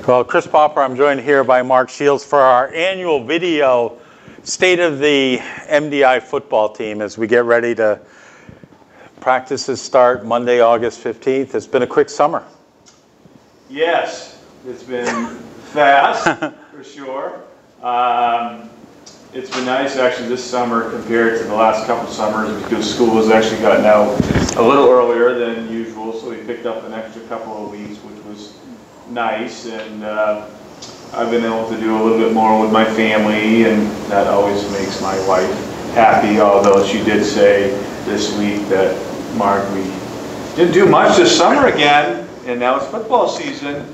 Well, Chris Popper, I'm joined here by Mark Shields for our annual video State of the MDI football team as we get ready to practices start Monday, August 15th. It's been a quick summer. Yes, it's been fast for sure. It's been nice actually this summer compared to the last couple summers because school has actually gotten out a little earlier than usual, so we picked up an extra couple of weeks, which was nice, and I've been able to do a little bit more with my family, and that always makes my wife happy, although she did say this week that, Mark, we didn't do much this summer again, and now it's football season.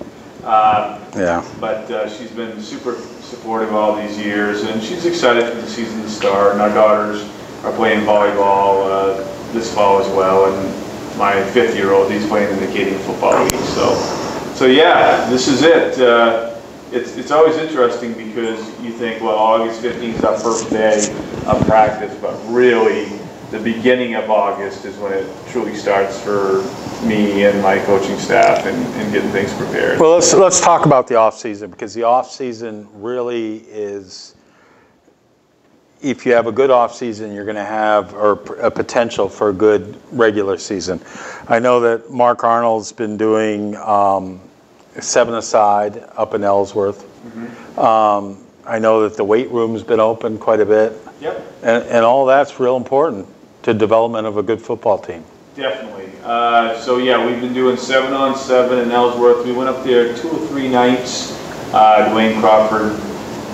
But she's been super supportive all these years, and she's excited for the season to start. And our daughters are playing volleyball this fall as well, and my 5th-year-old, he's playing in the Canadian Football League. So yeah, this is it. It's always interesting because you think, well, August 15th is our first day of practice, but really the beginning of August is when it truly starts for me and my coaching staff and getting things prepared. Well, let's talk about the off season, because the off season really is, if you have a good off season, you're going to have a potential for a good regular season. I know that Mark Arnold's been doing 7-a-side up in Ellsworth. Mm-hmm. I know that the weight room's been open quite a bit. Yep. And all that's real important to development of a good football team. Definitely. So yeah, we've been doing 7-on-7 in Ellsworth. We went up there 2 or 3 nights. Dwayne Crawford,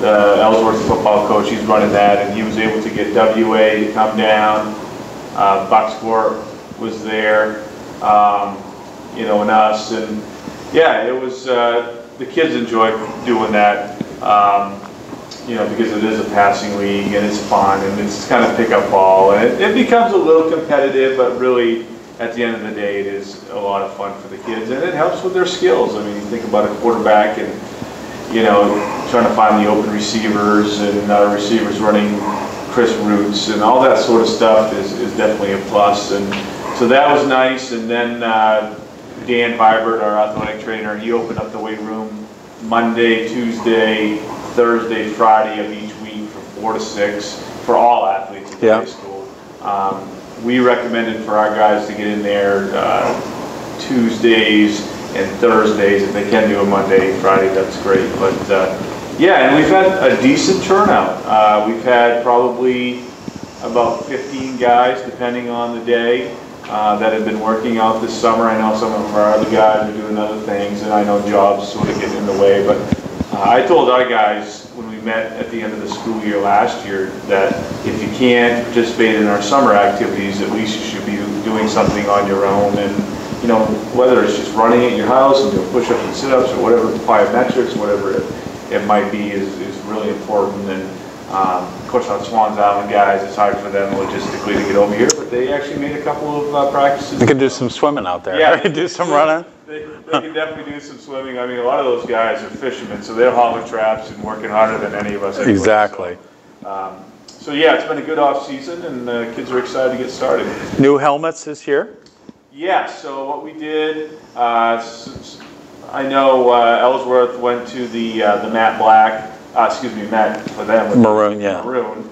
the Ellsworth football coach, he's running that, and he was able to get WA to come down. Bucksport was there, and us, and yeah, it was. The kids enjoy doing that. Because it is a passing league and it's fun and it's kind of pick-up ball, and it becomes a little competitive, but really at the end of the day it is a lot of fun for the kids, and it helps with their skills. I mean, you think about a quarterback and trying to find the open receivers and receivers running crisp routes and all that sort of stuff is definitely a plus, and so that was nice. And then Dan Vibert, our athletic trainer, he opened up the weight room Monday, Tuesday, Thursday, Friday of each week from 4 to 6 for all athletes at the high school. We recommended for our guys to get in there Tuesdays and Thursdays. If they can do a Monday, Friday, that's great. But yeah, and we've had a decent turnout. We've had probably about 15 guys, depending on the day, that have been working out this summer. I know some of our other guys are doing other things, and I know jobs sort of getting in the way, but I told our guys when we met at the end of the school year last year that if you can't participate in our summer activities, at least you should be doing something on your own. And whether it's just running at your house and doing push-ups and sit-ups or whatever, plyometrics, whatever it might be, is really important. And of course, our Swans Island guys, it's hard for them logistically to get over here, but they actually made a couple of practices. They can do some swimming out there. Yeah, do some running. They can definitely do some swimming. I mean, a lot of those guys are fishermen, so they're hauling traps and working harder than any of us. Anyway. Exactly. So yeah, it's been a good off season, and the kids are excited to get started. New helmets this year? Yeah. So what we did, I know Ellsworth went to the matte black. Matte for them. Maroon, yeah. Maroon.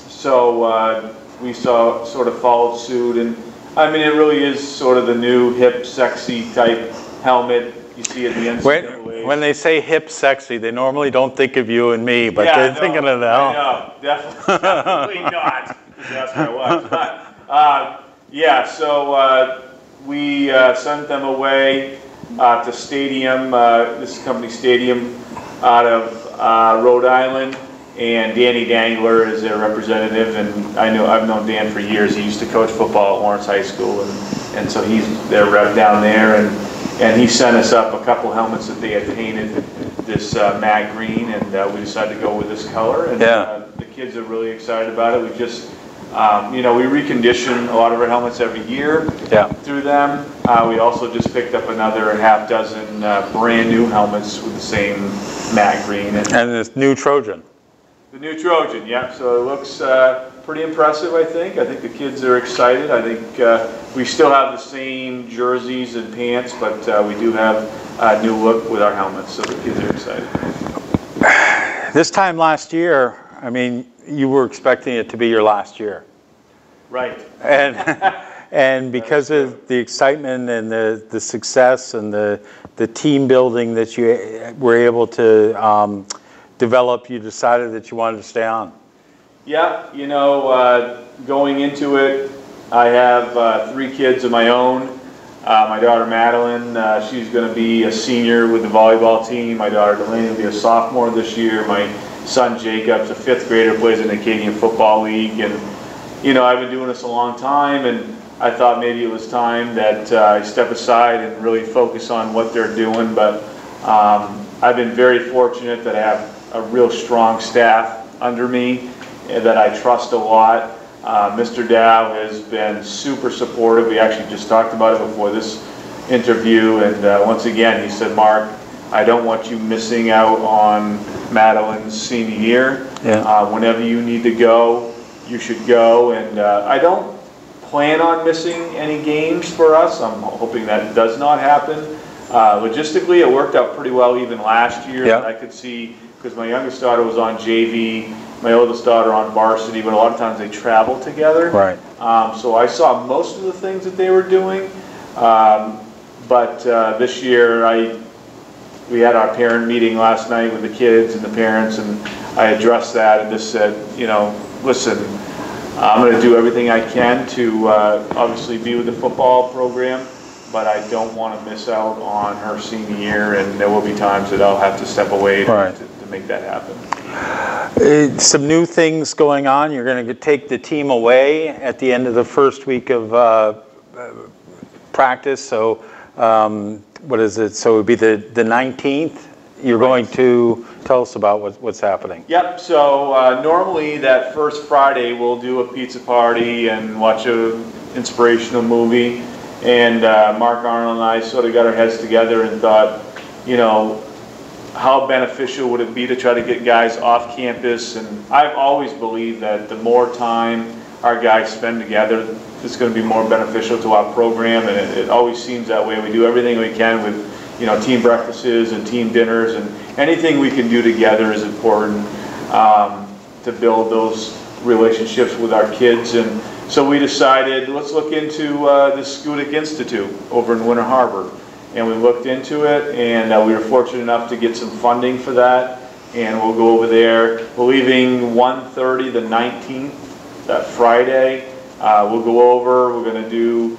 So we sort of followed suit, and I mean, it really is sort of the new hip, sexy type helmet you see at the NCAA. When they say hip, sexy, they normally don't think of you and me, but they're thinking of that. No, definitely not. That's my wife. But yeah, so we sent them away to Stadium. This is company Stadium out of Rhode Island. And Danny Dangler is their representative, and I've known Dan for years. He used to coach football at Lawrence High School, and so he's their rep down there, and he sent us up a couple helmets that they had painted this matte green, and we decided to go with this color, and the kids are really excited about it. We just, we recondition a lot of our helmets every year through them. We also just picked up another half dozen brand new helmets with the same matte green. And this new Trojan. The new Trojan, yeah. So it pretty impressive, I think. I think the kids are excited. I think we still have the same jerseys and pants, but we do have a new look with our helmets, so the kids are excited. This time last year, I mean, you were expecting it to be your last year. Right. And because of the excitement and the success and the team building that you were able to develop, you decided that you wanted to stay on. Yeah, you know, going into it, I have 3 kids of my own. My daughter Madeline, she's going to be a senior with the volleyball team. My daughter Delaney will be a sophomore this year. My son Jacob's a 5th grader, plays in the Acadian Football League. And, you know, I've been doing this a long time, and I thought maybe it was time that I step aside and really focus on what they're doing. But I've been very fortunate that I have a real strong staff under me that I trust a lot. Mr. Dow has been super supportive. We actually just talked about it before this interview, and once again he said, Mark, I don't want you missing out on Madeline's senior year. Yeah. Whenever you need to go, you should go, and I don't plan on missing any games for us. I'm hoping that does not happen. Logistically, it worked out pretty well even last year. Yeah. I could see, because my youngest daughter was on JV, my oldest daughter on varsity, but a lot of times they travel together. Right. So I saw most of the things that they were doing, but this year we had our parent meeting last night with the kids and the parents, and I addressed that and just said, you know, listen, I'm going to do everything I can to obviously be with the football program, but I don't want to miss out on her senior year, and there will be times that I'll have to step away to make that happen. Some new things going on. You're going to take the team away at the end of the first week of practice. So what is it? So it would be the 19th. You're going to tell us about what's happening. Yep. So normally that first Friday we'll do a pizza party and watch an inspirational movie. And Mark Arnold and I sort of got our heads together and thought, you know, how beneficial would it be to try to get guys off campus? And I've always believed that the more time our guys spend together, it's going to be more beneficial to our program, and it always seems that way. We do everything we can with, you know, team breakfasts and team dinners, and anything we can do together is important to build those relationships with our kids. And so we decided, let's look into the Schoodic Institute over in Winter Harbor. And we looked into it, and we were fortunate enough to get some funding for that. And we'll go over there. We're leaving 1:30 the 19th, that Friday. We'll go over. We're going to do,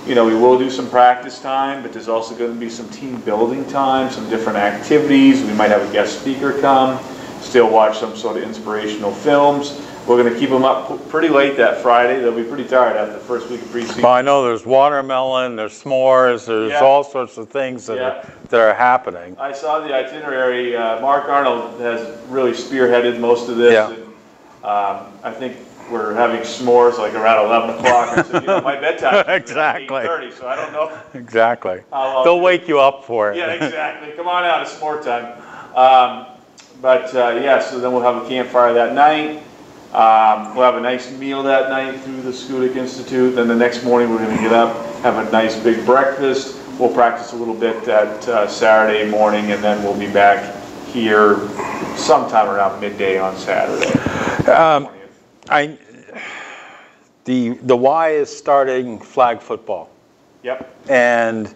you know, we will do some practice time, but there's also going to be some team building time, some different activities. We might have a guest speaker come, still watch some sort of inspirational films. We're going to keep them up pretty late that Friday. They'll be pretty tired after the first week of preseason. Well, I know there's watermelon, there's s'mores, there's all sorts of things that are happening. I saw the itinerary. Mark Arnold has really spearheaded most of this. Yeah. And, I think we're having s'mores like around 11 o'clock. I said, you know, my bedtime is exactly. 8:30, so I don't know. Exactly. They'll wake you up for it. Yeah, exactly. Come on out, it's s'more time. Yeah, so then we'll have a campfire that night. We'll have a nice meal that night through the Schoodic Institute. Then the next morning we're going to get up, have a nice big breakfast. We'll practice a little bit that Saturday morning, and then we'll be back here sometime around midday on Saturday. The Y is starting flag football. Yep. And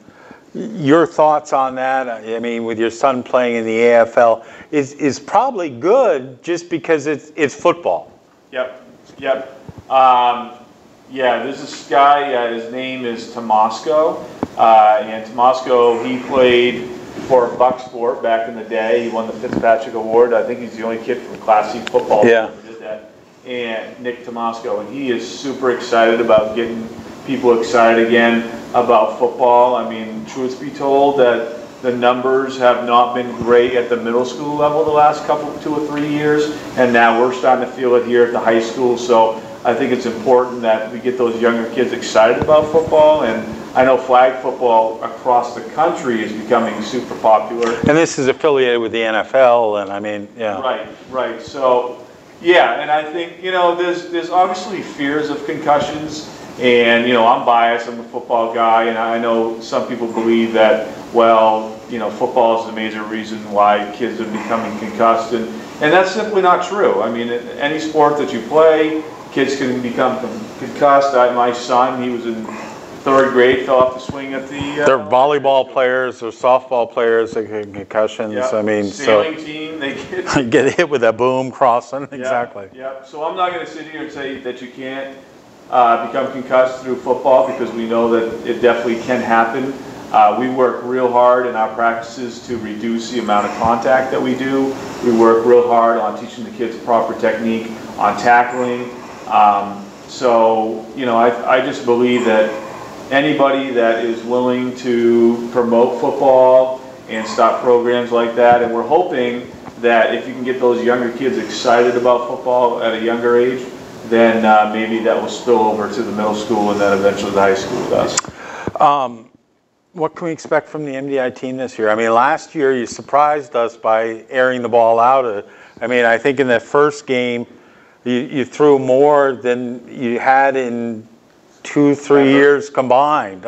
your thoughts on that? I mean, with your son playing in the AFL, is probably good just because it's football. Yep. Yeah, there's this guy, his name is Tomasco, and Tomasco, he played for Bucksport back in the day. He won the Fitzpatrick Award. I think he's the only kid from Class C football who did that. And Nick Tomasco, and he is super excited about getting people excited again about football. I mean, truth be told, that the numbers have not been great at the middle school level the last 2 or 3 years, and now we're starting to feel it here at the high school. So I think it's important that we get those younger kids excited about football, and I know flag football across the country is becoming super popular. And this is affiliated with the NFL, and I mean, yeah. Right. So, Yeah, and I think, there's obviously fears of concussions, and, I'm biased, I'm a football guy, and I know some people believe that, well, football is the major reason why kids are becoming concussed, and that's simply not true. I mean, in any sport that you play, kids can become concussed. My son, he was in 3rd grade, fell off the swing at the... They're volleyball players or softball players that get concussions. Yep. I mean, sailing team, they get hit with a boom crossing. Exactly. Yeah. So I'm not going to sit here and say that you can't become concussed through football, because we know that it definitely can happen. We work real hard in our practices to reduce the amount of contact that we do. We work real hard on teaching the kids proper technique, on tackling. I just believe that anybody that is willing to promote football and start programs like that, and we're hoping that if you can get those younger kids excited about football at a younger age, then maybe that will spill over to the middle school and then eventually the high school with us. What can we expect from the MDI team this year? I mean, last year you surprised us by airing the ball out. I think in that first game you threw more than you had in 2-3 years combined.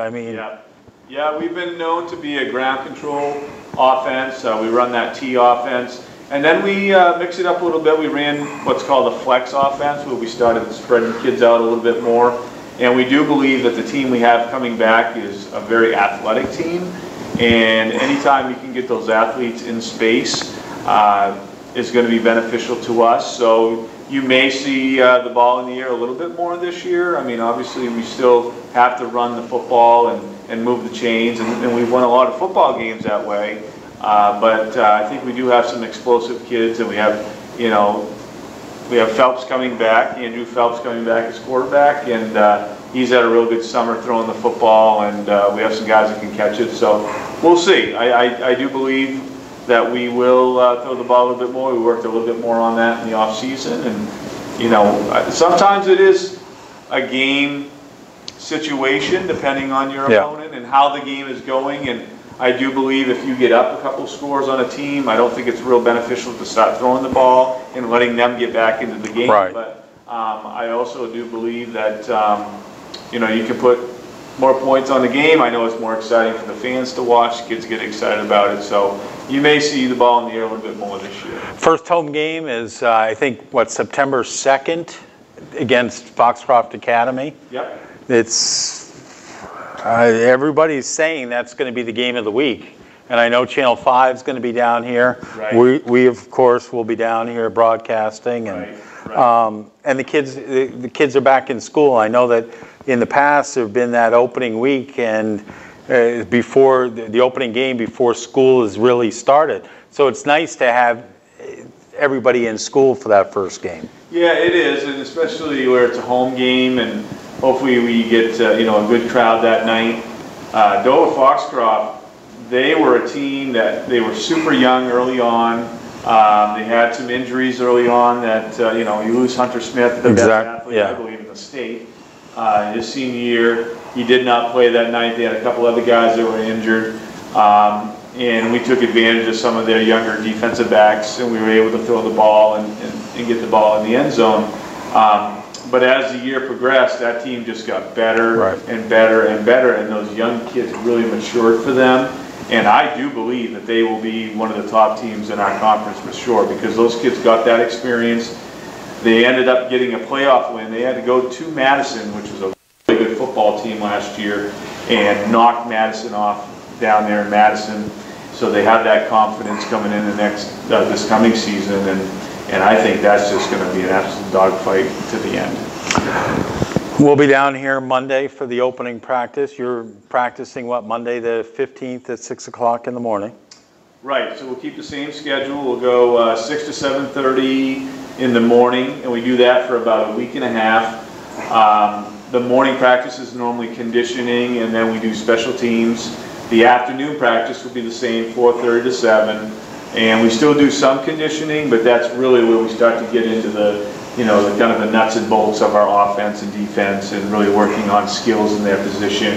Yeah, we've been known to be a ground control offense. We run that T offense, and then we mix it up a little bit. We ran what's called a flex offense, where we started spreading kids out a little bit more. And we do believe that the team we have coming back is a very athletic team, and anytime we can get those athletes in space is going to be beneficial to us. So you may see the ball in the air a little bit more this year. I mean, obviously we still have to run the football and move the chains, and we've won a lot of football games that way. But I think we do have some explosive kids, and we have Phelps coming back, Andrew Phelps coming back as quarterback, and he's had a real good summer throwing the football, and we have some guys that can catch it. So we'll see. I do believe that we will throw the ball a little bit more. We worked a little bit more on that in the off season, and sometimes it is a game situation depending on your opponent and how the game is going. And I do believe if you get up a couple scores on a team, I don't think it's real beneficial to start throwing the ball and letting them get back into the game. Right. But I also do believe that you can put more points on the game. I know it's more exciting for the fans to watch. Kids get excited about it. So you may see the ball in the air a little bit more this year. First home game is, I think, September 2nd against Foxcroft Academy. Yep. It's, everybody's saying that's going to be the game of the week. And I know Channel 5 is going to be down here. Right. We of course, will be down here broadcasting. And, and the kids are back in school. I know that in the past there have been that opening week and before the opening game before school has really started. So it's nice to have everybody in school for that first game. Yeah, it is, and especially where it's a home game, and hopefully we get a good crowd that night. Dover Foxcroft, they were a team that they were super young early on. They had some injuries early on that you lose Hunter Smith, the best athlete I believe in the state. His senior year, he did not play that night. They had a couple other guys that were injured, and we took advantage of some of their younger defensive backs, and we were able to throw the ball and get the ball in the end zone. But as the year progressed, that team just got better and better and better, and those young kids really matured for them. And I do believe that they will be one of the top teams in our conference for sure, because those kids got that experience. They ended up getting a playoff win. They had to go to Madison, which was a really good football team last year, and knocked Madison off down there in Madison. So they have that confidence coming in this coming season, and I think that's just going to be an absolute dogfight to the end. We'll be down here Monday for the opening practice. You're practicing Monday the 15th at 6 o'clock in the morning? Right, so we'll keep the same schedule. We'll go 6 to 7:30 in the morning, and we do that for about a week and a half. The morning practice is normally conditioning, and then we do special teams. The afternoon practice will be the same, 4:30 to 7, and we still do some conditioning, but that's really where we start to get into the kind of the nuts and bolts of our offense and defense, and really working on skills in their position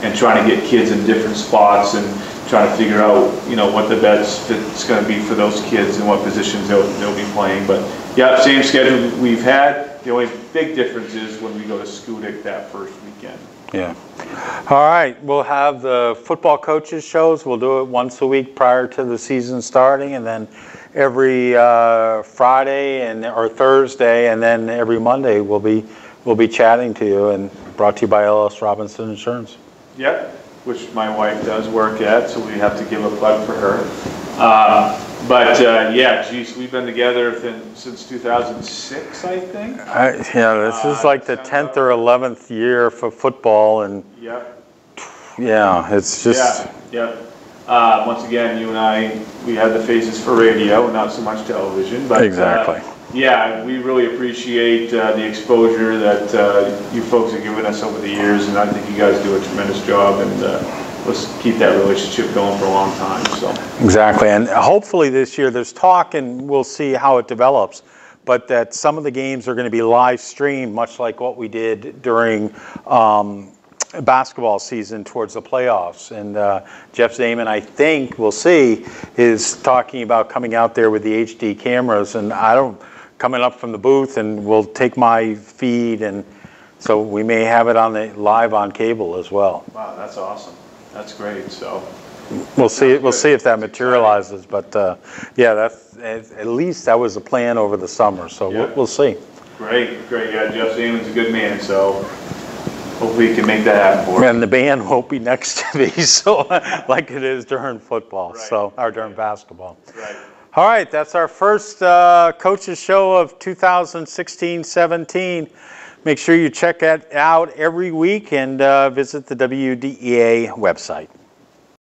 and trying to get kids in different spots and trying to figure out, you know, what the best fit's going to be for those kids and what positions they'll be playing. But yeah, same schedule we've had. The only big difference is when we go to Schoodic that first weekend. Yeah. All right, we'll have the football coaches shows. We'll do it once a week prior to the season starting, and then every Friday or Thursday, and then every Monday we'll be chatting to you, and brought to you by LS Robinson Insurance. Yep, which my wife does work at, so we have to give a plug for her. Yeah, geez, we've been together since 2006, I think. Yeah, this is like the 10th or 11th year for football, and yep. Yeah, it's just... Yeah. Once again, you and I, we had the faces for radio, not so much television. But, exactly. Yeah, we really appreciate the exposure that you folks have given us over the years, and I think you guys do a tremendous job, and let's keep that relationship going for a long time. So. Exactly, and hopefully this year there's talk, and we'll see how it develops, but that some of the games are going to be live streamed, much like what we did during basketball season towards the playoffs. And Jeff Zaman, I think, we'll see, is talking about coming out there with the HD cameras, and coming up from the booth, and we'll take my feed, and so we may have it on live on cable as well. Wow, that's awesome. That's great. So we'll see. We'll see if that materializes. But yeah, that's at least that was the plan over the summer. So yeah. we'll see. Great. Yeah, Jeff Zaman's a good man. So hopefully he can make that happen for us. And the band won't be next to me, so like it is during football, right. or during basketball. Right. All right, that's our first coaches show of 2016-17. Make sure you check that out every week, and visit the WDEA website.